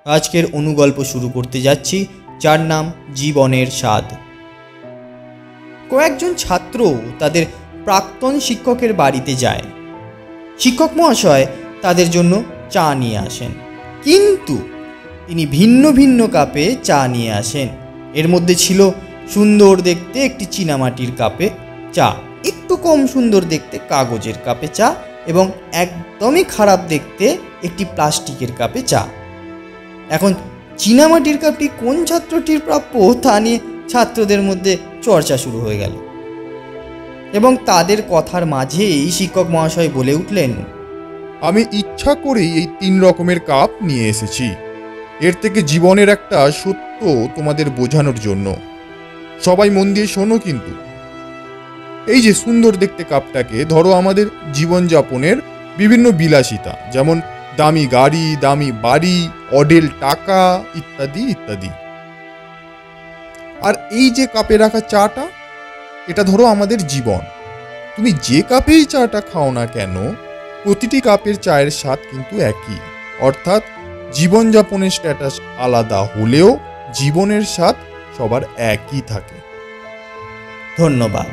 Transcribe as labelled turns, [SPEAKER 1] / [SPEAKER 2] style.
[SPEAKER 1] আজকের অনুগল্প শুরু করতে যাচ্ছি, যার নাম জীবনের স্বাদ। কয়েকজন ছাত্র তাদের প্রাক্তন শিক্ষকের বাড়িতে যায়। শিক্ষক মহাশয় তাদের জন্য চা নিয়ে আসেন, কিন্তু তিনি ভিন্ন ভিন্ন কাপে চা নিয়ে আসেন। এর মধ্যে ছিল সুন্দর দেখতে একটি চীনামাটির কাপে চা, একটু কম সুন্দর দেখতে কাগজের কাপে চা, এবং একদমই খারাপ দেখতে একটি প্লাস্টিকের কাপে চা। এখন চীনামাটির কাপটি কোন ছাত্রটির প্রাপ্য তা নিয়ে ছাত্রদের মধ্যে চর্চা শুরু হয়ে গেল, এবং তাদের কথার মাঝেই শিক্ষক মহাশয় বলে উঠলেন,
[SPEAKER 2] আমি ইচ্ছা করেই এই 3 রকমের কাপ নিয়ে এসেছি। এর থেকে জীবনের একটা সত্য তোমাদের বোঝানোর জন্য। সবাই মন দিয়ে শোনো কিন্তু। এই যে সুন্দর দেখতে কাপটাকে ধরো আমাদের জীবনযাপনের বিভিন্ন বিলাসিতা, যেমন দামি গাড়ি, দামি বাড়ি, অঢেল টাকা ইত্যাদি ইত্যাদি। আর এই যে কাপে রাখা চাটা, এটা ধরো আমাদের জীবন। তুমি যে কাপেই চাটা খাও না কেন, প্রতিটি কাপের চায়ের স্বাদ কিন্তু একই। অর্থাৎ জীবনযাপনের স্ট্যাটাস আলাদা হলেও জীবনের স্বাদ সবার একই থাকে।
[SPEAKER 1] ধন্যবাদ।